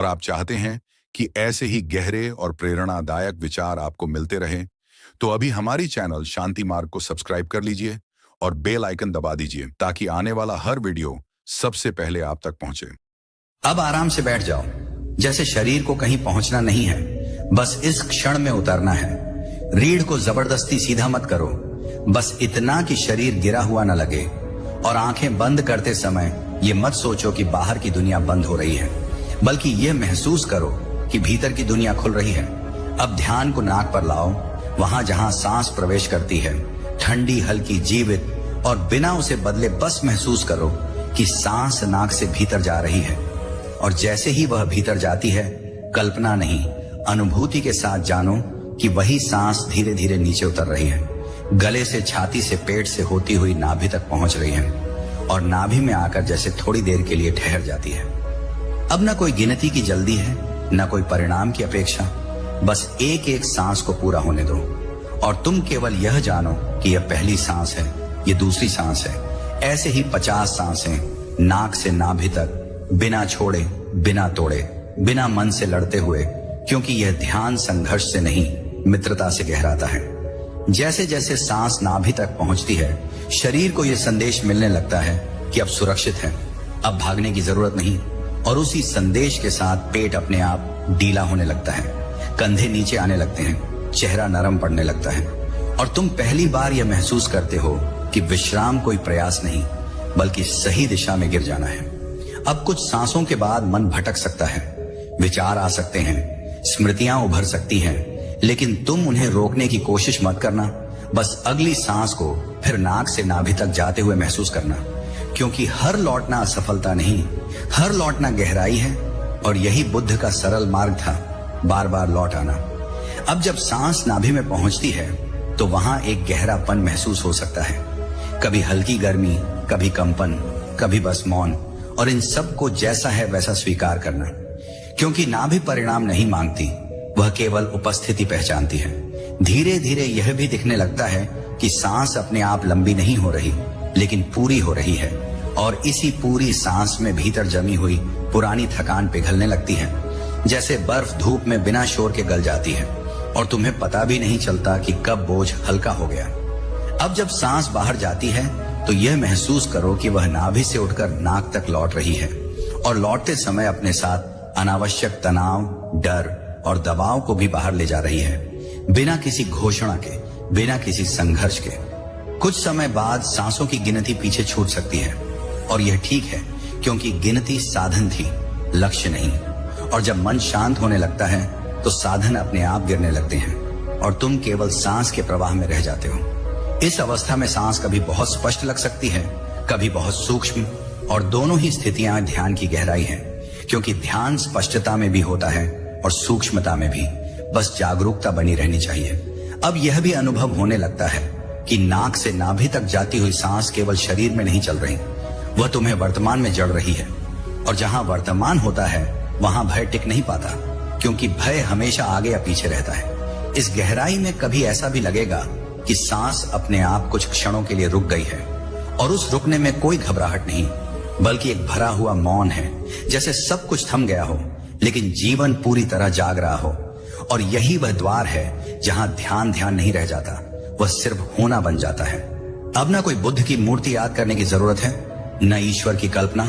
और आप चाहते हैं कि ऐसे ही गहरे और प्रेरणादायक विचार आपको मिलते रहें, तो अभी हमारी चैनल शांति मार्ग को सब्सक्राइब कर लीजिए और बेल आइकन दबा दीजिए ताकि आने वाला हर वीडियो सबसे पहले आप तक पहुंचे। अब आराम से बैठ जाओ, जैसे शरीर को कहीं पहुंचना नहीं है, बस इस क्षण में उतरना है। रीढ़ को जबरदस्ती सीधा मत करो, बस इतना कि शरीर गिरा हुआ न लगे। और आंखें बंद करते समय ये मत सोचो कि बाहर की दुनिया बंद हो रही है, बल्कि ये महसूस करो कि भीतर की दुनिया खुल रही है। अब ध्यान को नाक पर लाओ, वहां जहां सांस प्रवेश करती है, ठंडी, हल्की, जीवित और बिना उसे बदले बस महसूस करो कि सांस नाक से भीतर जा रही है। और जैसे ही वह भीतर जाती है, कल्पना नहीं, अनुभूति के साथ जानो कि वही सांस धीरे धीरे नीचे उतर रही है, गले से, छाती से, पेट से होती हुई नाभि तक पहुंच रही है और नाभि में आकर जैसे थोड़ी देर के लिए ठहर जाती है। अब न कोई गिनती की जल्दी है, न कोई परिणाम की अपेक्षा, बस एक एक सांस को पूरा होने दो। और तुम केवल यह जानो कि यह पहली सांस है, यह दूसरी सांस है। ऐसे ही 50 सांसें नाक से नाभि तक, बिना छोड़े, बिना तोड़े, बिना मन से लड़ते हुए, क्योंकि यह ध्यान संघर्ष से नहीं, मित्रता से गहराता है। जैसे जैसे सांस नाभि तक पहुंचती है, शरीर को यह संदेश मिलने लगता है कि अब सुरक्षित है, अब भागने की जरूरत नहीं। और उसी संदेश के साथ पेट अपने आप ढीला होने लगता है, कंधे नीचे आने लगते हैं, चेहरा नरम पड़ने लगता है और तुम पहली बार यह महसूस करते हो कि विश्राम कोई प्रयास नहीं, बल्कि सही दिशा में गिर जाना है। अब कुछ सांसों के बाद मन भटक सकता है, विचार आ सकते हैं, स्मृतियां उभर सकती हैं, लेकिन तुम उन्हें रोकने की कोशिश मत करना। बस अगली सांस को फिर नाक से नाभि तक जाते हुए महसूस करना, क्योंकि हर लौटना असफलता नहीं, हर लौटना गहराई है। और यही बुद्ध का सरल मार्ग था, बार बार लौट आना। अब जब सांस नाभि में पहुंचती है तो वहां एक गहरापन महसूस हो सकता है, कभी हल्की गर्मी, कभी कंपन, कभी बस मौन। और इन सब को जैसा है वैसा स्वीकार करना, क्योंकि नाभि परिणाम नहीं मांगती, वह केवल उपस्थिति पहचानती है। धीरे धीरे यह भी दिखने लगता है कि सांस अपने आप लंबी नहीं हो रही, लेकिन पूरी हो रही है। और इसी पूरी सांस में भीतर जमी हुई पुरानी थकान पिघलने लगती है, जैसे बर्फ धूप में बिना शोर के गल जाती है और तुम्हें पता भी नहीं चलता कि कब बोझ हल्का हो गया। अब जब सांस बाहर जाती है तो यह महसूस करो कि वह नाभि से उठकर नाक तक लौट रही है और लौटते समय अपने साथ अनावश्यक तनाव, डर और दबाव को भी बाहर ले जा रही है, बिना किसी घोषणा के, बिना किसी संघर्ष के। कुछ समय बाद सांसों की गिनती पीछे छूट सकती है और यह ठीक है, क्योंकि गिनती साधन थी, लक्ष्य नहीं। और जब मन शांत होने लगता है तो साधन अपने आप गिरने लगते हैं और तुम केवल सांस के प्रवाह में रह जाते हो। इस अवस्था में सांस कभी बहुत स्पष्ट लग सकती है, कभी बहुत सूक्ष्म, और दोनों ही स्थितियां ध्यान की गहराई है, क्योंकि ध्यान स्पष्टता में भी होता है और सूक्ष्मता में भी, बस जागरूकता बनी रहनी चाहिए। अब यह भी अनुभव होने लगता है कि नाक से नाभि तक जाती हुई सांस केवल शरीर में नहीं चल रही, वह तुम्हें वर्तमान में जड़ रही है। और जहां वर्तमान होता है वहां भय टिक नहीं पाता, क्योंकि भय हमेशा आगे या पीछे रहता है। इस गहराई में कभी ऐसा भी लगेगा कि सांस अपने आप कुछ क्षणों के लिए रुक गई है, और उस रुकने में कोई घबराहट नहीं, बल्कि एक भरा हुआ मौन है, जैसे सब कुछ थम गया हो लेकिन जीवन पूरी तरह जाग रहा हो। और यही वह द्वार है जहां ध्यान ध्यान नहीं रह जाता, वह सिर्फ होना बन जाता है। अब ना कोई बुद्ध की मूर्ति याद करने की जरूरत है, न ईश्वर की कल्पना,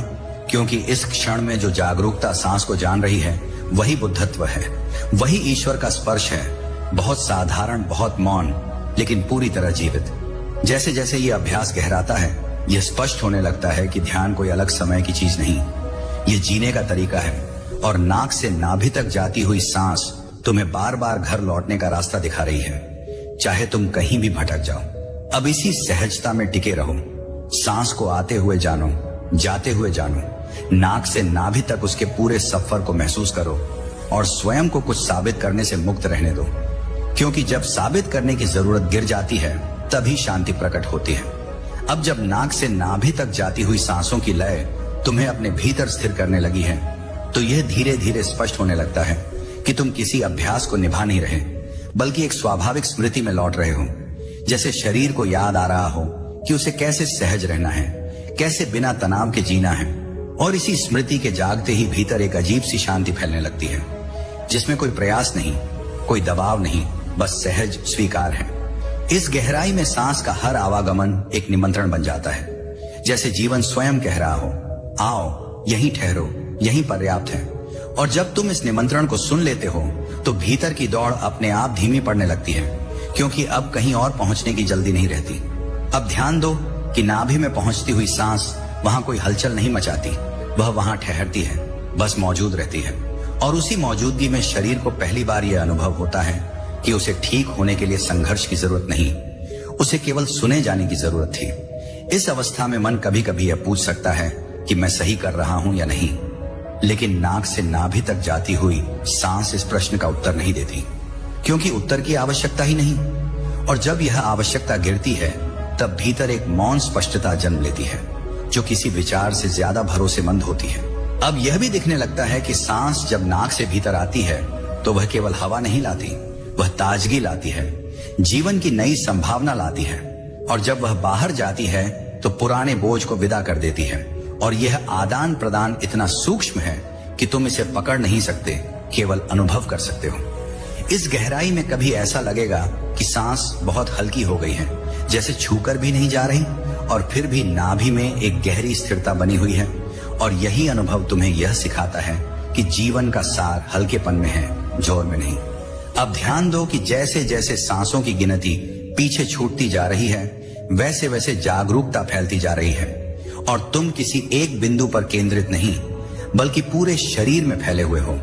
क्योंकि इस क्षण में जो जागरूकता सांस को जान रही है वही बुद्धत्व है, वही ईश्वर का स्पर्श है। बहुत साधारण, बहुत मौन, लेकिन पूरी तरह जीवित। जैसे जैसे ये अभ्यास गहराता है, यह स्पष्ट होने लगता है कि ध्यान कोई अलग समय की चीज नहीं, ये जीने का तरीका है। और नाक से नाभि तक जाती हुई सांस तुम्हें बार बार घर लौटने का रास्ता दिखा रही है, चाहे तुम कहीं भी भटक जाओ। अब इसी सहजता में टिके रहो, सांस को आते हुए जानो, जाते हुए जानो, नाक से नाभि तक उसके पूरे सफर को महसूस करो और स्वयं को कुछ साबित करने से मुक्त रहने दो, क्योंकि जब साबित करने की जरूरत गिर जाती है तभी शांति प्रकट होती है। अब जब नाक से नाभि तक जाती हुई सांसों की लय तुम्हें अपने भीतर स्थिर करने लगी है, तो यह धीरे धीरे स्पष्ट होने लगता है कि तुम किसी अभ्यास को निभा नहीं रहे, बल्कि एक स्वाभाविक स्मृति में लौट रहे हो। जैसे शरीर को याद आ रहा हो कि उसे कैसे सहज रहना है, कैसे बिना तनाव के जीना है। और इसी स्मृति के जागते ही भीतर एक अजीब सी शांति फैलने लगती है, जिसमें कोई प्रयास नहीं, कोई दबाव नहीं, बस सहज स्वीकार है। इस गहराई में सांस का हर आवागमन एक निमंत्रण बन जाता है, जैसे जीवन स्वयं कह रहा हो, आओ यहीं ठहरो, यहीं पर्याप्त है। और जब तुम इस निमंत्रण को सुन लेते हो तो भीतर की दौड़ अपने आप धीमी पड़ने लगती है, क्योंकि अब कहीं और पहुंचने की जल्दी नहीं रहती। अब ध्यान दो कि नाभि में पहुंचती हुई सांस वहां कोई हलचल नहीं मचाती, वह वहां ठहरती है, बस मौजूद रहती है। और उसी मौजूदगी में शरीर को पहली बार यह अनुभव होता है कि उसे ठीक होने के लिए संघर्ष की जरूरत नहीं, उसे केवल सुने जाने की जरूरत थी। इस अवस्था में मन कभी कभी यह पूछ सकता है कि मैं सही कर रहा हूं या नहीं, लेकिन नाक से नाभि तक जाती हुई सांस इस प्रश्न का उत्तर नहीं देती, क्योंकि उत्तर की आवश्यकता ही नहीं। और जब यह आवश्यकता गिरती है तब भीतर एक मौन स्पष्टता जन्म लेती है, जो किसी विचार से ज्यादा भरोसेमंद होती है। अब यह भी दिखने लगता है कि सांस जब नाक से भीतर आती है तो वह केवल हवा नहीं लाती, वह ताजगी लाती है, जीवन की नई संभावना लाती है। और जब वह बाहर जाती है तो पुराने बोझ को विदा कर देती है। और यह आदान प्रदान इतना सूक्ष्म है कि तुम इसे पकड़ नहीं सकते, केवल अनुभव कर सकते हो। इस गहराई में कभी ऐसा लगेगा कि सांस बहुत हल्की हो गई है, जैसे छूकर भी नहीं जा रही, और फिर भी नाभि में एक गहरी स्थिरता बनी हुई है। और यही अनुभव तुम्हें यह सिखाता है कि जीवन का सार हल्केपन में है, जोर में नहीं। अब ध्यान दो कि जैसे जैसे सांसों की गिनती पीछे छूटती जा रही है, वैसे वैसे जागरूकता फैलती जा रही है। और तुम किसी एक बिंदु पर केंद्रित नहीं, बल्कि पूरे शरीर में फैले हुए हो।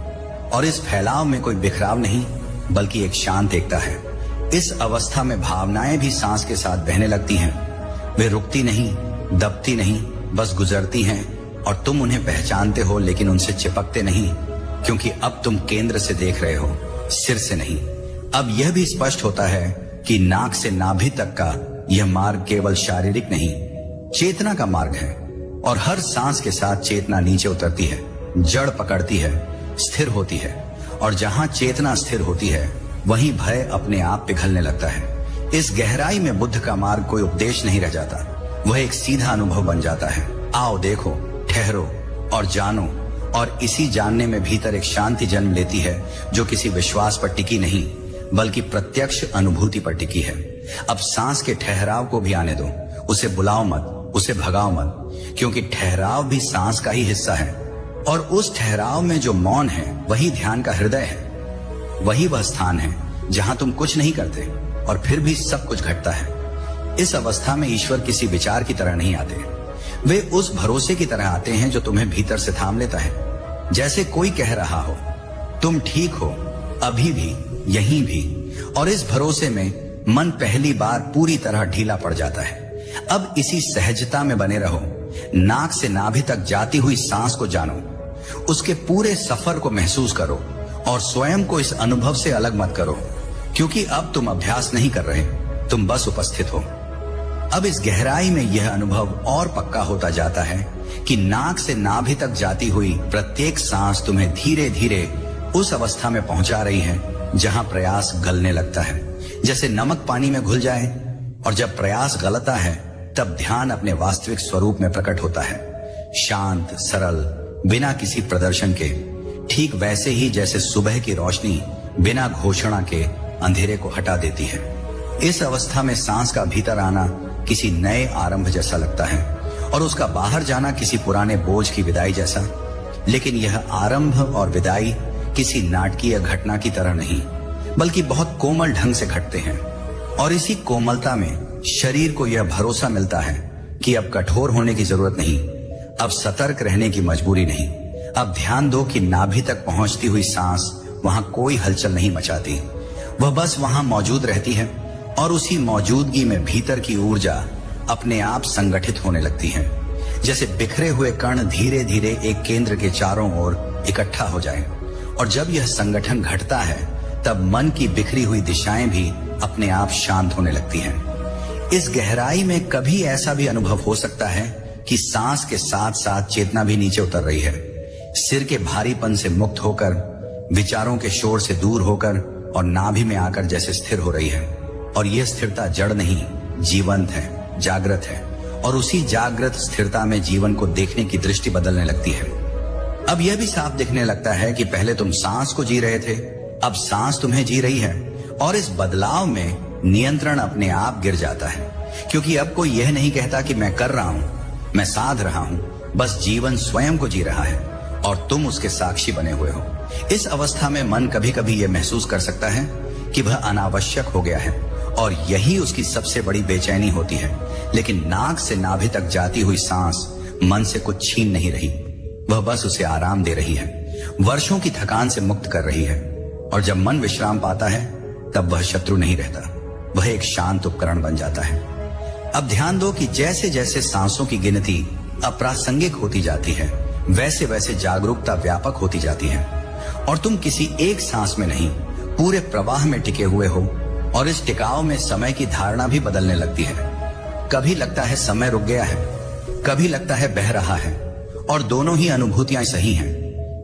और इस फैलाव में कोई बिखराव नहीं, बल्कि एक शांत एकता है। इस अवस्था में भावनाएं भी सांस के साथ बहने लगती हैं। वे रुकती नहीं, दबती नहीं, बस गुजरती हैं। और तुम उन्हें पहचानते हो, लेकिन उनसे चिपकते नहीं, क्योंकि अब तुम केंद्र से देख रहे हो, सिर से नहीं। अब यह भी स्पष्ट होता है कि नाक से नाभि तक का यह मार्ग केवल शारीरिक नहीं, चेतना का मार्ग है। और हर सांस के साथ चेतना नीचे उतरती है, जड़ पकड़ती है, स्थिर होती है। और जहां चेतना स्थिर होती है, वहीं भय अपने आप पिघलने लगता है। इस गहराई में बुद्ध का मार्ग कोई उपदेश नहीं रह जाता, वह एक सीधा अनुभव बन जाता है। आओ देखो, ठहरो और जानो। और इसी जानने में भीतर एक शांति जन्म लेती है, जो किसी विश्वास पर टिकी नहीं, बल्कि प्रत्यक्ष अनुभूति पर टिकी है। अब सांस के ठहराव को भी आने दो, उसे बुलाओ मत, उसे भगाओ मत, क्योंकि ठहराव भी सांस का ही हिस्सा है। और उस ठहराव में जो मौन है, वही ध्यान का हृदय है। वही वह स्थान है जहां तुम कुछ नहीं करते और फिर भी सब कुछ घटता है। इस अवस्था में ईश्वर किसी विचार की तरह नहीं आते, वे उस भरोसे की तरह आते हैं जो तुम्हें भीतर से थाम लेता है। जैसे कोई कह रहा हो, तुम ठीक हो, अभी भी, यहीं भी। और इस भरोसे में मन पहली बार पूरी तरह ढीला पड़ जाता है। अब इसी सहजता में बने रहो। नाक से नाभि तक जाती हुई सांस को जानो, उसके पूरे सफर को महसूस करो और स्वयं को इस अनुभव से अलग मत करो, क्योंकि अब तुम अभ्यास नहीं कर रहे, तुम बस उपस्थित हो। अब इस गहराई में यह अनुभव और पक्का होता जाता है कि नाक से नाभि तक जाती हुई प्रत्येक सांस तुम्हें धीरे धीरे उस अवस्था में पहुंचा रही है जहां प्रयास गलने लगता है, जैसे नमक पानी में घुल जाए। और जब प्रयास गलता है तब ध्यान अपने वास्तविक स्वरूप में प्रकट होता है, शांत, सरल, बिना किसी प्रदर्शन के, ठीक वैसे ही जैसे सुबह की रोशनी बिना घोषणा के अंधेरे को हटा देती है। इस अवस्था में सांस का भीतर आना किसी नए आरंभ जैसा लगता है और उसका बाहर जाना किसी पुराने बोझ की विदाई जैसा। लेकिन यह आरंभ और विदाई किसी नाटकीय घटना की तरह नहीं, बल्कि बहुत कोमल ढंग से घटते हैं। और इसी कोमलता में शरीर को यह भरोसा मिलता है कि अब कठोर होने की जरूरत नहीं, अब सतर्क रहने की मजबूरी नहीं। अब ध्यान दो कि नाभि तक पहुंचती हुई सांस वहां कोई हलचल नहीं मचाती, वह बस वहां मौजूद रहती है। और उसी मौजूदगी में भीतर की ऊर्जा अपने आप संगठित होने लगती है, जैसे बिखरे हुए कण धीरे धीरे एक केंद्र के चारों ओर इकट्ठा हो जाएं। और जब यह संगठन घटता है तब मन की बिखरी हुई दिशाएं भी अपने आप शांत होने लगती हैं। इस गहराई में कभी ऐसा भी अनुभव हो सकता है कि सांस के साथ साथ चेतना भी नीचे उतर रही है, सिर के भारीपन से मुक्त होकर, विचारों के शोर से दूर होकर और नाभि में आकर जैसे स्थिर हो रही है। और यह स्थिरता जड़ नहीं, जीवंत है, जागृत है। और उसी जागृत स्थिरता में जीवन को देखने की दृष्टि बदलने लगती है। अब यह भी साफ दिखने लगता है कि पहले तुम सांस को जी रहे थे, अब सांस तुम्हें जी रही है, और इस बदलाव में नियंत्रण अपने आप गिर जाता है, क्योंकि अब कोई यह नहीं कहता कि मैं कर रहा हूं, मैं साध रहा हूं, बस जीवन स्वयं को जी रहा है और तुम उसके साक्षी बने हुए हो। इस अवस्था में मन कभी कभी यह महसूस कर सकता है कि वह अनावश्यक हो गया है, और यही उसकी सबसे बड़ी बेचैनी होती है। लेकिन नाक से नाभि तक जाती हुई सांस मन से कुछ छीन नहीं रही, वह बस उसे आराम दे रही है, वर्षों की थकान से मुक्त कर रही है। और जब मन विश्राम पाता है तब वह शत्रु नहीं रहता, वह एक शांत उपकरण बन जाता है। अब ध्यान दो कि जैसे जैसे सांसों की गिनती अप्रासंगिक होती जाती है, वैसे वैसे जागरूकता व्यापक होती जाती है, और तुम किसी एक सांस में नहीं, पूरे प्रवाह में टिके हुए हो। और इस टिकाव में समय की धारणा भी बदलने लगती है। कभी लगता है समय रुक गया है, कभी लगता है बह रहा है, और दोनों ही अनुभूतियां सही हैं,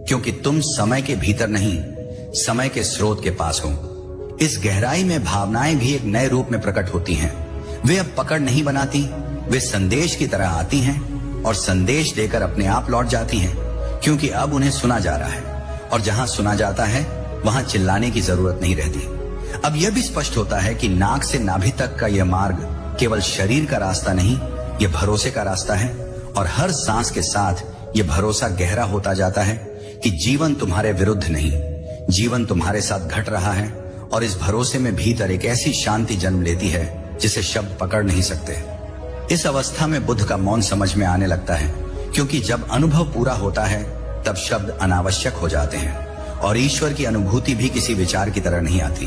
क्योंकि तुम समय के भीतर नहीं, समय के स्रोत के पास हो। इस गहराई में भावनाएं भी एक नए रूप में प्रकट होती हैं। वे अब पकड़ नहीं बनाती, वे संदेश की तरह आती हैं और संदेश देकर अपने आप लौट जाती हैं, क्योंकि अब उन्हें सुना जा रहा है, और जहां सुना जाता है वहां चिल्लाने की जरूरत नहीं रहती। अब यह भी स्पष्ट होता है कि नाक से नाभि तक का यह मार्ग केवल शरीर का रास्ता नहीं, यह भरोसे का रास्ता है, और हर सांस के साथ यह भरोसा गहरा होता जाता है कि जीवन तुम्हारे विरुद्ध नहीं, जीवन तुम्हारे साथ घट रहा है। और इस भरोसे में भीतर एक ऐसी शांति जन्म लेती है जिसे शब्द पकड़ नहीं सकते। इस अवस्था में बुद्ध का मौन समझ में आने लगता है, क्योंकि जब अनुभव पूरा होता है तब शब्द अनावश्यक हो जाते हैं, और ईश्वर की अनुभूति भी किसी विचार की तरह नहीं आती,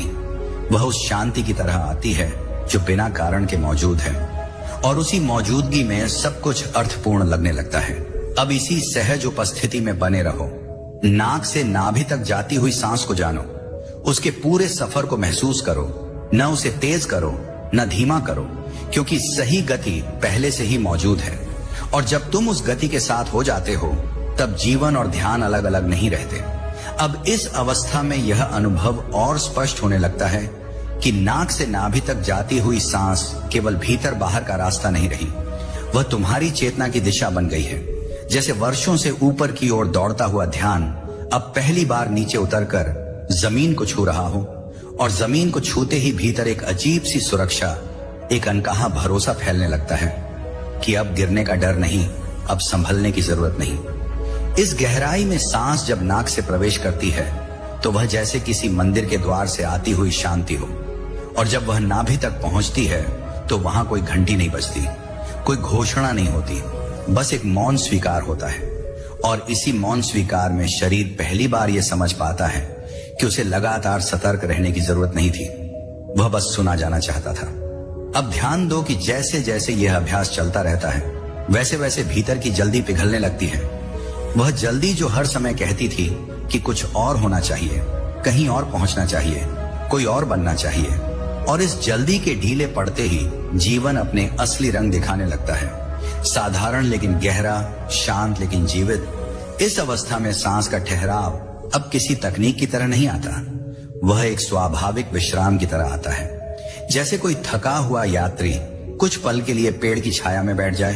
वह उस शांति की तरह आती है जो बिना कारण के मौजूद है, और उसी मौजूदगी में सब कुछ अर्थपूर्ण लगने लगता है। अब इसी सहज उपस्थिति में बने रहो, नाक से नाभि तक जाती हुई सांस को जानो, उसके पूरे सफर को महसूस करो, न उसे तेज करो न धीमा करो, क्योंकि सही गति पहले से ही मौजूद है। और जब तुम उस गति के साथ हो जाते हो तब जीवन और ध्यान अलग अलग नहीं रहते। अब इस अवस्था में यह अनुभव और स्पष्ट होने लगता है कि नाक से नाभि तक जाती हुई सांस केवल भीतर बाहर का रास्ता नहीं रही, वह तुम्हारी चेतना की दिशा बन गई है। जैसे वर्षों से ऊपर की ओर दौड़ता हुआ ध्यान अब पहली बार नीचे उतरकर जमीन को छू रहा हो, और जमीन को छूते ही भीतर एक अजीब सी सुरक्षा, एक अनकहा भरोसा फैलने लगता है कि अब गिरने का डर नहीं, अब संभलने की जरूरत नहीं। इस गहराई में सांस जब नाक से प्रवेश करती है तो वह जैसे किसी मंदिर के द्वार से आती हुई शांति हो, और जब वह नाभि तक पहुंचती है तो वहां कोई घंटी नहीं बजती, कोई घोषणा नहीं होती, बस एक मौन स्वीकार होता है। और इसी मौन स्वीकार में शरीर पहली बार यह समझ पाता है कि उसे लगातार सतर्क रहने की जरूरत नहीं थी, वह बस सुना जाना चाहता था। अब ध्यान दो कि जैसे जैसे यह अभ्यास चलता रहता है वैसे वैसे भीतर की जल्दी पिघलने लगती है, वह जल्दी जो हर समय कहती थी कि कुछ और होना चाहिए, कहीं और पहुंचना चाहिए, कोई और बनना चाहिए। और इस जल्दी के ढीले पड़ते ही जीवन अपने असली रंग दिखाने लगता है, साधारण लेकिन गहरा, शांत लेकिन जीवित। इस अवस्था में सांस का ठहराव अब किसी तकनीक की तरह नहीं आता, वह एक स्वाभाविक विश्राम की तरह आता है। जैसे कोई थका हुआ यात्री कुछ पल के लिए पेड़ की छाया में बैठ जाए,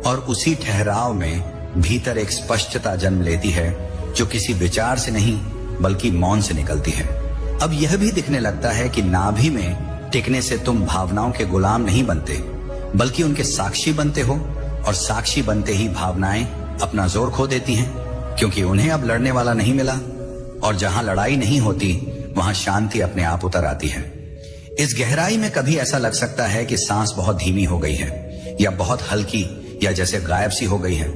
और उसी ठहराव में भीतर एक स्पष्टता जन्म लेती है जो किसी विचार से नहीं बल्कि मौन से निकलती है। अब यह भी दिखने लगता है कि नाभि में टिकने से तुम भावनाओं के गुलाम नहीं बनते, बल्कि उनके साक्षी बनते हो, और साक्षी बनते ही भावनाएं अपना जोर खो देती हैं, क्योंकि उन्हें अब लड़ने वाला नहीं मिला, और जहां लड़ाई नहीं होती वहां शांति अपने आप उतर आती है। इस गहराई में कभी ऐसा लग सकता है कि सांस बहुत धीमी हो गई है, या बहुत हल्की, या जैसे गायब सी हो गई है,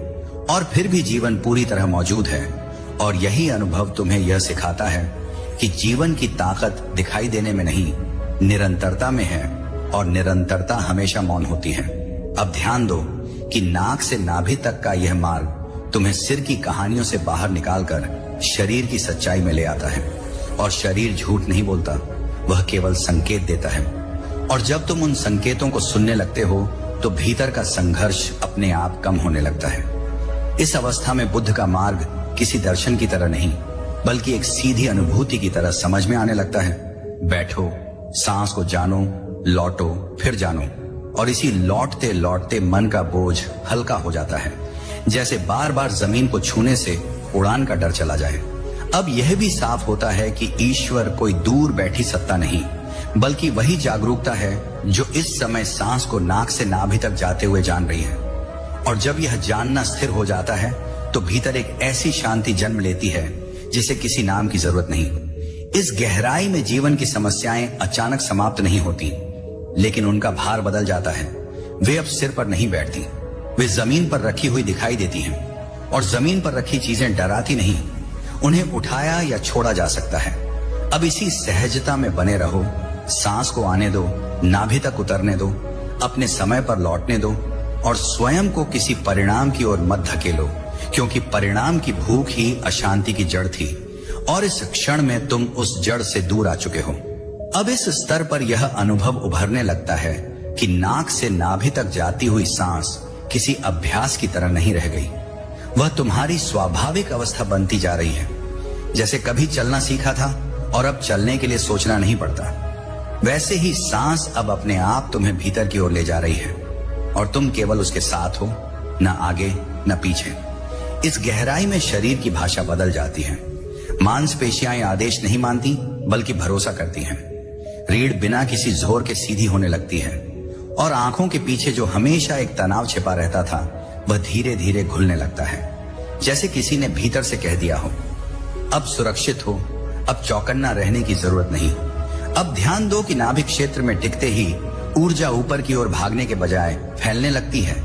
और फिर भी जीवन पूरी तरह मौजूद है। और यही अनुभव तुम्हें यह सिखाता है कि जीवन की ताकत दिखाई देने में नहीं, निरंतरता में है, और निरंतरता हमेशा मौन होती है। अब ध्यान दो कि नाक से नाभि तक का यह मार्ग तुम्हें सिर की कहानियों से बाहर निकालकर शरीर की सच्चाई में ले आता है, और शरीर झूठ नहीं बोलता, वह केवल संकेत देता है। और जब तुम उन संकेतों को सुनने लगते हो तो भीतर का संघर्ष अपने आप कम होने लगता है। इस अवस्था में बुद्ध का मार्ग किसी दर्शन की तरह नहीं, बल्कि एक सीधी अनुभूति की तरह समझ में आने लगता है। बैठो, सांस को जानो, लौटो, फिर जानो, और इसी लौटते लौटते मन का बोझ हल्का हो जाता है, जैसे बार बार जमीन को छूने से उड़ान का डर चला जाए। अब यह भी साफ होता है कि ईश्वर कोई दूर बैठी सत्ता नहीं, बल्कि वही जागरूकता है जो इस समय सांस को नाक से नाभि तक जाते हुए जान रही है। और जब यह जानना स्थिर हो जाता है तो भीतर एक ऐसी शांति जन्म लेती है जिसे किसी नाम की जरूरत नहीं। इस गहराई में जीवन की समस्याएं अचानक समाप्त नहीं होती, लेकिन उनका भार बदल जाता है। वे अब सिर पर नहीं बैठती, वे जमीन पर रखी हुई दिखाई देती हैं। और जमीन पर रखी चीजें डराती नहीं, उन्हें उठाया या छोड़ा जा सकता है। अब इसी सहजता में बने रहो, सांस को आने दो, नाभि तक उतरने दो, अपने समय पर लौटने दो और स्वयं को किसी परिणाम की ओर मत धकेलो, क्योंकि परिणाम की भूख ही अशांति की जड़ थी और इस क्षण में तुम उस जड़ से दूर आ चुके हो। अब इस स्तर पर यह अनुभव उभरने लगता है कि नाक से नाभि तक जाती हुई सांस किसी अभ्यास की तरह नहीं रह गई, वह तुम्हारी स्वाभाविक अवस्था बनती जा रही है। जैसे कभी चलना सीखा था और अब चलने के लिए सोचना नहीं पड़ता, वैसे ही सांस अब अपने आप तुम्हें भीतर की ओर ले जा रही है और तुम केवल उसके साथ हो, न आगे न पीछे। इस गहराई में शरीर की भाषा बदल जाती है। मांसपेशियां आदेश नहीं मानती बल्कि भरोसा करती हैं। रीढ़ बिना किसी जोर के सीधी होने लगती है और आंखों के पीछे जो हमेशा एक तनाव छिपा रहता था वह धीरे धीरे घुलने लगता है, जैसे किसी ने भीतर से कह दिया हो, अब सुरक्षित हो, अब चौकन्ना रहने की जरूरत नहीं। अब ध्यान दो कि नाभि क्षेत्र में टिकते ही ऊर्जा ऊपर की ओर भागने के बजाय फैलने लगती है,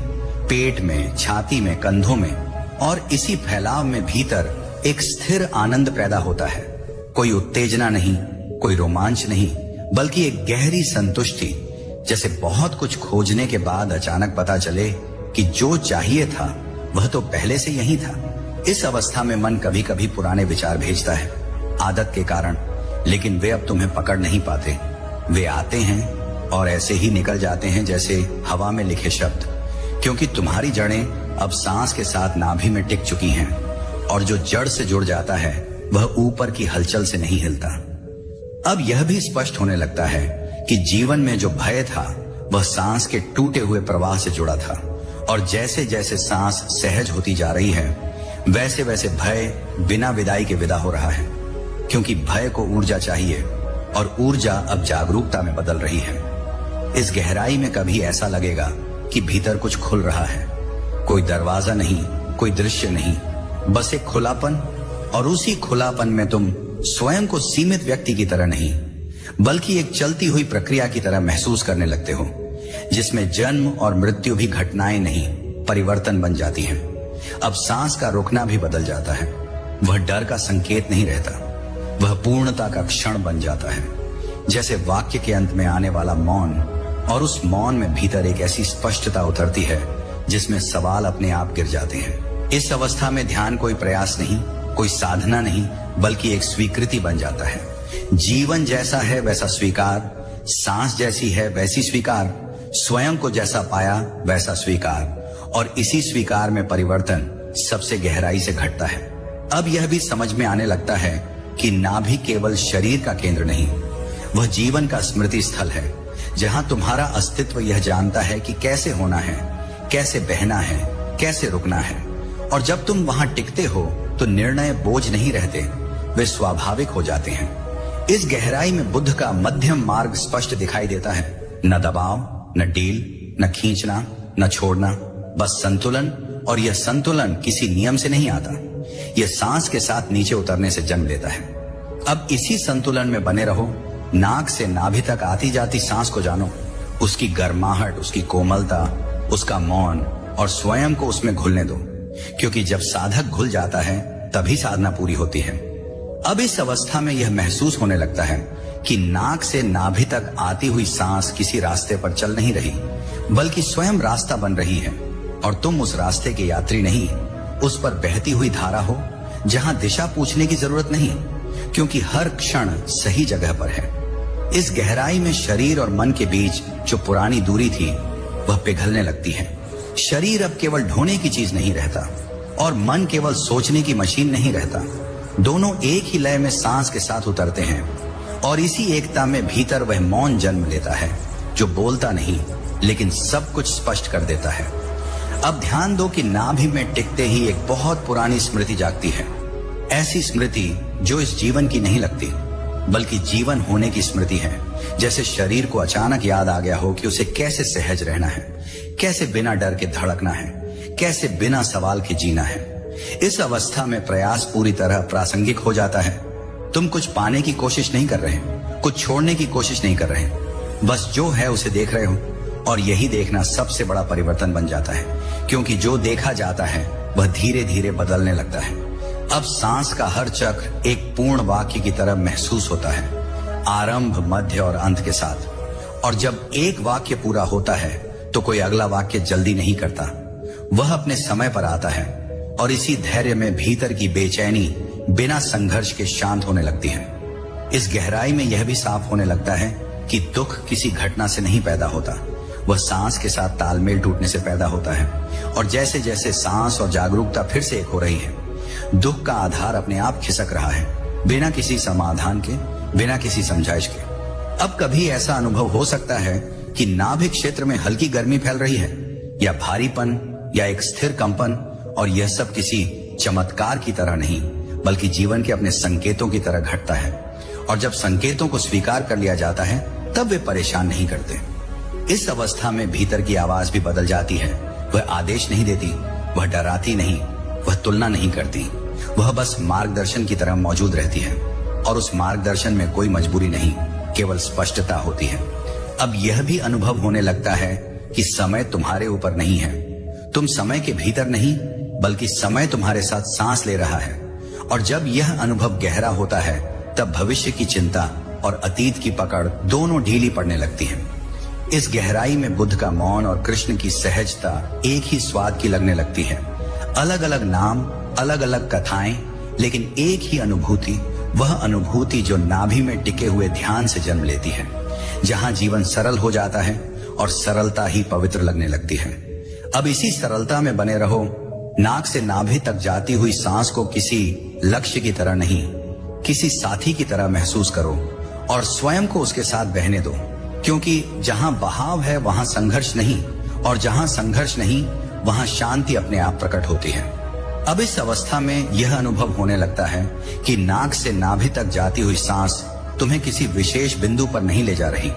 पेट में, छाती में, कंधों में, और इसी फैलाव में भीतर एक स्थिर आनंद पैदा होता है। कोई उत्तेजना नहीं, कोई रोमांच नहीं, बल्कि एक गहरी संतुष्टि, जैसे बहुत कुछ खोजने के बाद अचानक पता चले कि जो चाहिए था वह तो पहले से यही था। इस अवस्था में मन कभी कभी पुराने विचार भेजता है, आदत के कारण, लेकिन वे अब तुम्हें पकड़ नहीं पाते। वे आते हैं और ऐसे ही निकल जाते हैं जैसे हवा में लिखे शब्द, क्योंकि तुम्हारी जड़ें अब सांस के साथ नाभि में टिक चुकी हैं और जो जड़ से जुड़ जाता है वह ऊपर की हलचल से नहीं हिलता। अब यह भी स्पष्ट होने लगता है कि जीवन में जो भय था वह सांस के टूटे हुए प्रवाह से जुड़ा था, और जैसे जैसे सांस सहज होती जा रही है वैसे वैसे भय बिना विदाई के विदा हो रहा है, क्योंकि भय को ऊर्जा चाहिए और ऊर्जा अब जागरूकता में बदल रही है। इस गहराई में कभी ऐसा लगेगा कि भीतर कुछ खुल रहा है, कोई दरवाजा नहीं, कोई दृश्य नहीं, बस एक खुलापन, और उसी खुलापन में तुम स्वयं को सीमित व्यक्ति की तरह नहीं बल्कि एक चलती हुई प्रक्रिया की तरह महसूस करने लगते हो, जिसमें जन्म और मृत्यु भी घटनाएं नहीं, परिवर्तन बन जाती हैं। अब सांस का रुकना भी बदल जाता है, वह डर का संकेत नहीं रहता, वह पूर्णता का क्षण बन जाता है, जैसे वाक्य के अंत में आने वाला मौन, और उस मौन में भीतर एक ऐसी स्पष्टता उतरती है जिसमें सवाल अपने आप गिर जाते हैं। इस अवस्था में ध्यान कोई प्रयास नहीं, कोई साधना नहीं, बल्कि एक स्वीकृति बन जाता है। जीवन जैसा है वैसा स्वीकार, सांस जैसी है वैसी स्वीकार, स्वयं को जैसा पाया वैसा स्वीकार, और इसी स्वीकार में परिवर्तन सबसे गहराई से घटता है। अब यह भी समझ में आने लगता है कि नाभि केवल शरीर का केंद्र नहीं, वह जीवन का स्मृति स्थल है, जहां तुम्हारा अस्तित्व यह जानता है कि कैसे होना है, कैसे बहना है, कैसे रुकना है। और जब तुम वहां टिकते हो तो निर्णय बोझ नहीं रहते, वे स्वाभाविक हो जाते हैं। इस गहराई में बुद्ध का मध्यम मार्ग स्पष्ट दिखाई देता है, न दबाव, न ढील, न खींचना, न छोड़ना, बस संतुलन। और यह संतुलन किसी नियम से नहीं आता, यह सांस के साथ नीचे उतरने से जन्म लेता है। अब इसी संतुलन में बने रहो, नाक से नाभि तक आती जाती सांस को जानो, उसकी गर्माहट, उसकी कोमलता, उसका मौन, और स्वयं को उसमें घुलने दो, क्योंकि जब साधक घुल जाता है तभी साधना पूरी होती है। अब इस अवस्था में यह महसूस होने लगता है कि नाक से नाभि तक आती हुई सांस किसी रास्ते पर चल नहीं रही, बल्कि स्वयं रास्ता बन रही है, और तुम उस रास्ते के यात्री नहीं, उस पर बहती हुई धारा हो, जहां दिशा पूछने की जरूरत नहीं, क्योंकि हर क्षण सही जगह पर है। इस गहराई में शरीर और मन के बीच जो पुरानी दूरी थी वह पिघलने लगती है। शरीर अब केवल ढोने की चीज नहीं रहता और मन केवल सोचने की मशीन नहीं रहता। दोनों एक ही लय में सांस के साथ उतरते हैं और इसी एकता में भीतर वह मौन जन्म लेता है, जो बोलता नहीं लेकिन सब कुछ स्पष्ट कर देता है। अब ध्यान दो कि नाभि में टिकते ही एक बहुत पुरानी स्मृति जागती है। ऐसी स्मृति जो इस जीवन की नहीं लगती बल्कि जीवन होने की स्मृति है। जैसे शरीर को अचानक याद आ गया हो कि उसे कैसे सहज रहना है, कैसे बिना डर के धड़कना है, कैसे बिना सवाल के जीना है। इस अवस्था में प्रयास पूरी तरह प्रासंगिक हो जाता है। तुम कुछ पाने की कोशिश नहीं कर रहे, कुछ छोड़ने की कोशिश नहीं कर रहे, बस जो है उसे देख रहे हो। और यही देखना सबसे बड़ा परिवर्तन बन जाता है, क्योंकि जो देखा जाता है वह धीरे धीरे बदलने लगता है। अब सांस का हर चक्र एक पूर्ण वाक्य की तरह महसूस होता है, आरंभ, मध्य और अंत के साथ। और जब एक वाक्य पूरा होता है तो कोई अगला वाक्य जल्दी नहीं करता, वह अपने समय पर आता है। और इसी धैर्य में भीतर की बेचैनी बिना संघर्ष के शांत होने लगती है। इस गहराई में यह भी साफ होने लगता है कि दुख किसी घटना से नहीं पैदा होता, वह सांस के साथ तालमेल टूटने से पैदा होता है। और जैसे जैसे सांस और जागरूकता फिर से एक हो रही है, दुख का आधार अपने आप खिसक रहा है, बिना किसी समाधान के, बिना किसी समझाइश के। अब कभी ऐसा अनुभव हो सकता है कि नाभि क्षेत्र में हल्की गर्मी फैल रही है, या भारीपन, या एक स्थिर कंपन। और यह सब किसी चमत्कार की तरह नहीं बल्कि जीवन के अपने संकेतों की तरह घटता है। और जब संकेतों को स्वीकार कर लिया जाता है तब वे परेशान नहीं करते। इस अवस्था में भीतर की आवाज भी बदल जाती है। वह आदेश नहीं देती, वह डराती नहीं, वह तुलना नहीं करती, वह बस मार्गदर्शन की तरह मौजूद रहती है। और उस मार्गदर्शन में कोई मजबूरी नहीं, केवल स्पष्टता होती है। अब यह भी अनुभव होने लगता है कि समय तुम्हारे ऊपर नहीं है, तुम समय के भीतर नहीं बल्कि समय तुम्हारे साथ सांस ले रहा है। और जब यह अनुभव गहरा होता है तब भविष्य की चिंता और अतीत की पकड़ दोनों ढीली पड़ने लगती है। इस गहराई में बुद्ध का मौन और कृष्ण की सहजता एक ही स्वाद की लगने लगती है। अलग अलग नाम, अलग अलग कथाएं, लेकिन एक ही अनुभूति, वह अनुभूति जो नाभि में टिके हुए ध्यान से जन्म लेती है, जहां जीवन सरल हो जाता है और सरलता ही पवित्र लगने लगती है। अब इसी सरलता में बने रहो। नाक से नाभि तक जाती हुई सांस को किसी लक्ष्य की तरह नहीं, किसी साथी की तरह महसूस करो और स्वयं को उसके साथ बहने दो। क्योंकि जहां बहाव है वहां संघर्ष नहीं, और जहां संघर्ष नहीं वहां शांति अपने आप प्रकट होती है। अब इस अवस्था में यह अनुभव होने लगता है कि नाक से नाभि तक जाती हुई सांस तुम्हें किसी विशेष बिंदु पर नहीं ले जा रही,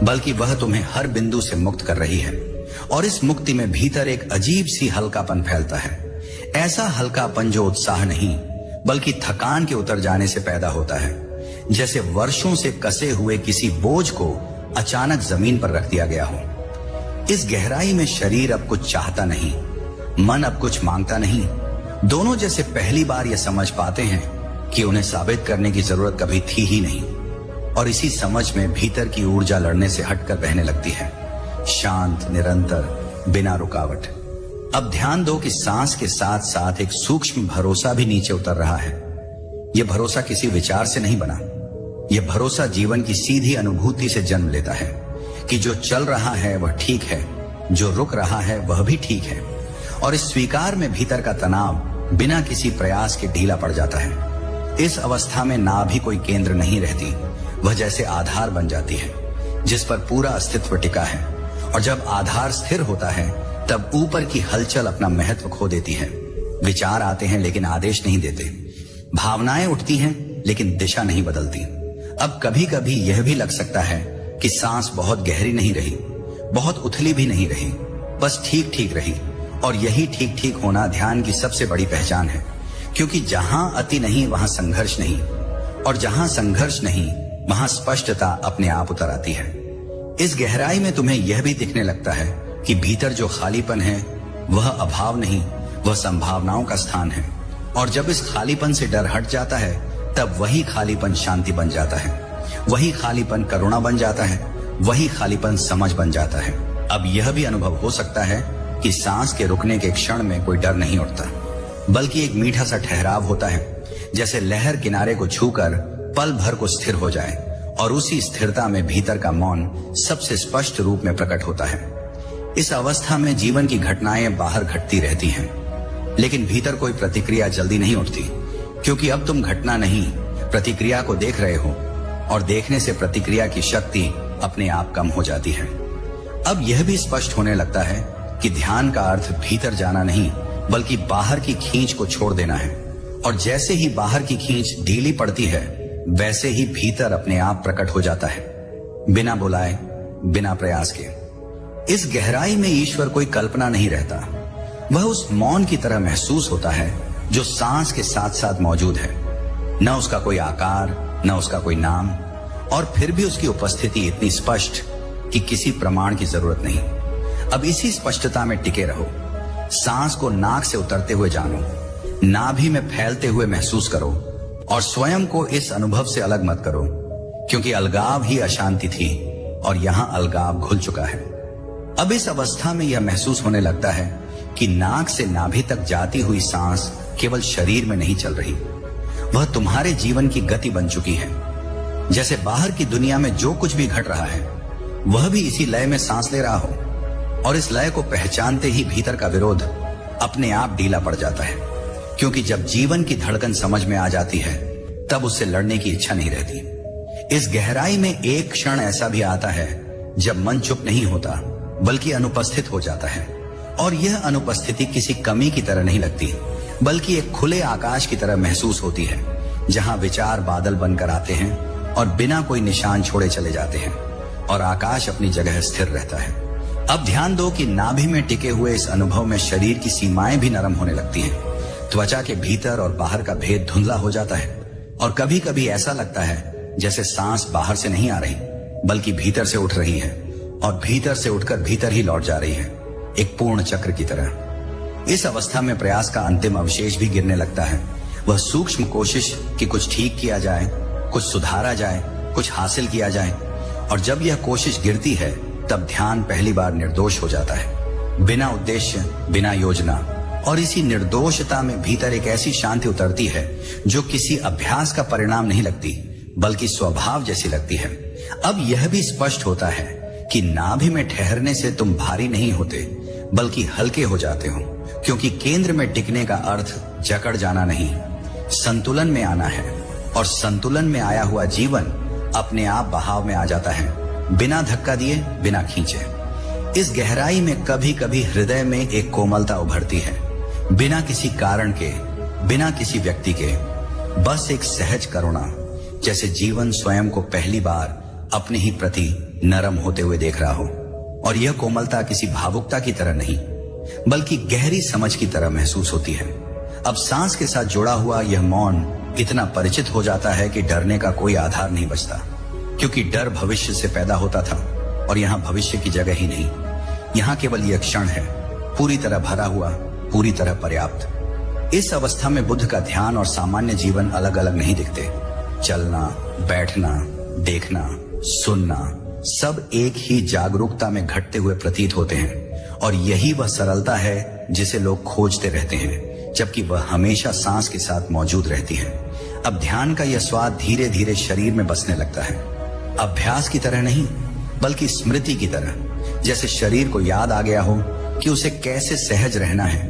बल्कि वह तुम्हें हर बिंदु से मुक्त कर रही है। और इस मुक्ति में भीतर एक अजीब सी हल्कापन फैलता है। ऐसा हल्कापन जो उत्साह नहीं बल्कि थकान के उतर जाने से पैदा होता है, जैसे वर्षों से कसे हुए किसी बोझ को अचानक जमीन पर रख दिया गया हो। इस गहराई में शरीर अब कुछ चाहता नहीं, मन अब कुछ मांगता नहीं। दोनों जैसे पहली बार यह समझ पाते हैं कि उन्हें साबित करने की जरूरत कभी थी ही नहीं। और इसी समझ में भीतर की ऊर्जा लड़ने से हटकर बहने लगती है, शांत, निरंतर, बिना रुकावट। अब ध्यान दो कि सांस के साथ साथ एक सूक्ष्म भरोसा भी नीचे उतर रहा है। यह भरोसा किसी विचार से नहीं बना, यह भरोसा जीवन की सीधी अनुभूति से जन्म लेता है कि जो चल रहा है वह ठीक है, जो रुक रहा है वह भी ठीक है। और इस स्वीकार में भीतर का तनाव बिना किसी प्रयास के ढीला पड़ जाता है। इस अवस्था में नाभि कोई केंद्र नहीं रहती, वह जैसे आधार बन जाती है जिस पर पूरा अस्तित्व टिका है। और जब आधार स्थिर होता है तब ऊपर की हलचल अपना महत्व खो देती है। विचार आते हैं लेकिन आदेश नहीं देते, भावनाएं उठती हैं लेकिन दिशा नहीं बदलती। अब कभी कभी यह भी लग सकता है कि सांस बहुत गहरी नहीं रही, बहुत उथली भी नहीं रही, बस ठीक ठीक रही। और यही ठीक ठीक होना ध्यान की सबसे बड़ी पहचान है, क्योंकि जहां अति नहीं वहां संघर्ष नहीं, और जहां संघर्ष नहीं वहां स्पष्टता अपने आप उतर आती है। इस गहराई में तुम्हें यह भी दिखने लगता है कि भीतर जो खालीपन है वह अभाव नहीं, वह संभावनाओं का स्थान है। और जब इस खालीपन से डर हट जाता है तब वही खालीपन शांति बन जाता है, वही खालीपन करुणा बन जाता है, वही खालीपन समझ बन जाता है। अब यह भी अनुभव हो सकता है कि सांस के रुकने के क्षण में कोई डर नहीं उठता, बल्कि एक मीठा सा ठहराव होता है, जैसे लहर किनारे को छूकर पल भर को स्थिर हो जाए। और उसी स्थिरता में भीतर का मौन सबसे स्पष्ट रूप में प्रकट होता है। इस अवस्था में जीवन की घटनाएं बाहर घटती रहती हैं, लेकिन भीतर कोई प्रतिक्रिया जल्दी नहीं उठती, क्योंकि अब तुम घटना नहीं प्रतिक्रिया को देख रहे हो। और देखने से प्रतिक्रिया की शक्ति अपने आप कम हो जाती है। अब यह भी स्पष्ट होने लगता है कि ध्यान का अर्थ भीतर जाना नहीं बल्कि बाहर की खींच को छोड़ देना है, और जैसे ही बाहर की खींच ढीली पड़ती है वैसे ही भीतर अपने आप प्रकट हो जाता है, बिना बुलाए, बिना प्रयास के। इस गहराई में ईश्वर कोई कल्पना नहीं रहता, वह उस मौन की तरह महसूस होता है जो सांस के साथ साथ मौजूद है। न उसका कोई आकार, न उसका कोई नाम, और फिर भी उसकी उपस्थिति इतनी स्पष्ट कि किसी प्रमाण की जरूरत नहीं। अब इसी स्पष्टता में टिके रहो। सांस को नाक से उतरते हुए जानो, नाभि में फैलते हुए महसूस करो, और स्वयं को इस अनुभव से अलग मत करो, क्योंकि अलगाव ही अशांति थी और यहां अलगाव घुल चुका है। अब इस अवस्था में यह महसूस होने लगता है कि नाक से नाभि तक जाती हुई सांस केवल शरीर में नहीं चल रही, वह तुम्हारे जीवन की गति बन चुकी है। जैसे बाहर की दुनिया में जो कुछ भी घट रहा है वह भी इसी लय में सांस ले रहा हो, और इस लय को पहचानते ही भीतर का विरोध अपने आप ढीला पड़ जाता है, क्योंकि जब जीवन की धड़कन समझ में आ जाती है तब उससे लड़ने की इच्छा नहीं रहती। इस गहराई में एक क्षण ऐसा भी आता है जब मन चुप नहीं होता बल्कि अनुपस्थित हो जाता है, और यह अनुपस्थिति किसी कमी की तरह नहीं लगती बल्कि एक खुले आकाश की तरह महसूस होती है, जहां विचार बादल बनकर आते हैं और बिना कोई निशान छोड़े चले जाते हैं, और आकाश अपनी जगह स्थिर रहता है। अब ध्यान दो कि नाभि में टिके हुए इस अनुभव में शरीर की सीमाएं भी नरम होने लगती हैं। त्वचा के भीतर और बाहर का भेद धुंधला हो जाता है, और कभी कभी ऐसा लगता है जैसे सांस बाहर से नहीं आ रही बल्कि भीतर से उठ रही है, और भीतर से उठकर भीतर ही लौट जा रही है, एक पूर्ण चक्र की तरह। इस अवस्था में प्रयास का अंतिम अवशेष भी गिरने लगता है, वह सूक्ष्म कोशिश कि कुछ ठीक किया जाए, कुछ सुधारा जाए, कुछ हासिल किया जाए, और जब यह कोशिश गिरती है तब ध्यान पहली बार निर्दोष हो जाता है, बिना उद्देश्य, बिना योजना, और इसी निर्दोषता में भीतर एक ऐसी शांति उतरती है जो किसी अभ्यास का परिणाम नहीं लगती बल्कि स्वभाव जैसी लगती है। अब यह भी स्पष्ट होता है कि नाभि में ठहरने से तुम भारी नहीं होते बल्कि हल्के हो जाते हो, क्योंकि केंद्र में टिकने का अर्थ जकड़ जाना नहीं, संतुलन में आना है, और संतुलन में आया हुआ जीवन अपने आप बहाव में आ जाता है, बिना धक्का दिए, बिना खींचे। इस गहराई में कभी कभी हृदय में एक कोमलता उभरती है, बिना किसी कारण के, बिना किसी व्यक्ति के, बस एक सहज करुणा, जैसे जीवन स्वयं को पहली बार अपने ही प्रति नरम होते हुए देख रहा हो। और यह कोमलता किसी भावुकता की तरह नहीं बल्कि गहरी समझ की तरह महसूस होती है। अब सांस के साथ जुड़ा हुआ यह मौन इतना परिचित हो जाता है कि डरने का कोई आधार नहीं बचता, क्योंकि डर भविष्य से पैदा होता था, और यहाँ भविष्य की जगह ही नहीं, यहाँ केवल यह क्षण है, पूरी तरह भरा हुआ, पूरी तरह पर्याप्त। इस अवस्था में बुद्ध का ध्यान और सामान्य जीवन अलग अलग नहीं दिखते। चलना, बैठना, देखना, सुनना, सब एक ही जागरूकता में घटते हुए प्रतीत होते हैं, और यही वह सरलता है जिसे लोग खोजते रहते हैं, जबकि वह हमेशा सांस के साथ मौजूद रहती है। अब ध्यान का यह स्वाद धीरे धीरे शरीर में बसने लगता है, अभ्यास की तरह नहीं बल्कि स्मृति की तरह, जैसे शरीर को याद आ गया हो कि उसे कैसे सहज रहना है,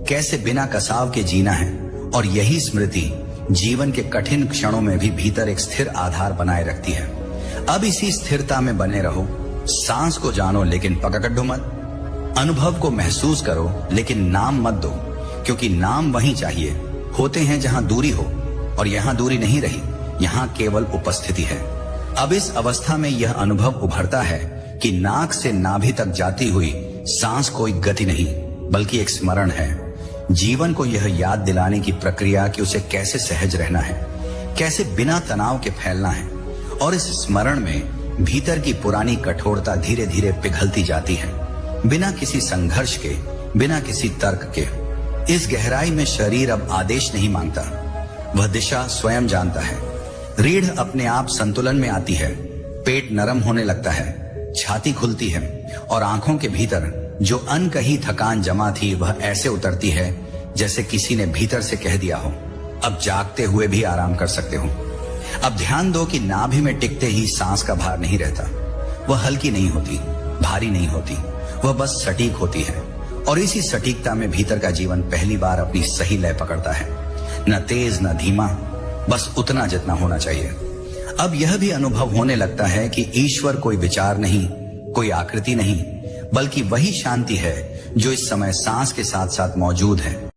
कैसे बिना कसाव के जीना है, और यही स्मृति जीवन के कठिन क्षणों में भी भीतर एक स्थिर आधार बनाए रखती है। अब इसी स्थिरता में बने रहो, सांस को जानो लेकिन पकड़ मत, अनुभव को महसूस करो लेकिन नाम मत दो, क्योंकि नाम वहीं चाहिए होते हैं जहां दूरी हो, और यहां दूरी नहीं रही, यहां केवल उपस्थिति है। अब इस अवस्था में यह अनुभव उभरता है कि नाक से नाभि तक जाती हुई सांस कोई गति नहीं बल्कि एक स्मरण है, जीवन को यह याद दिलाने की प्रक्रिया कि उसे कैसे सहज रहना है, कैसे बिना तनाव के फैलना है, और इस स्मरण में भीतर की पुरानी कठोरता धीरे धीरे पिघलती जाती है, बिना किसी संघर्ष के, बिना किसी तर्क के। इस गहराई में शरीर अब आदेश नहीं मांगता, वह दिशा स्वयं जानता है। रीढ़ अपने आप संतुलन में आती है, पेट नरम होने लगता है, छाती खुलती है, और आंखों के भीतर जो अनकही थकान जमा थी वह ऐसे उतरती है जैसे किसी ने भीतर से कह दिया हो, अब जागते हुए भी आराम कर सकते हो। अब ध्यान दो कि नाभि में टिकते ही सांस का भार नहीं रहता, वह हल्की नहीं होती, भारी नहीं होती, वह बस सटीक होती है, और इसी सटीकता में भीतर का जीवन पहली बार अपनी सही लय पकड़ता है, न तेज न धीमा, बस उतना जितना होना चाहिए। अब यह भी अनुभव होने लगता है कि ईश्वर कोई विचार नहीं, कोई आकृति नहीं, बल्कि वही शांति है जो इस समय सांस के साथ साथ मौजूद है।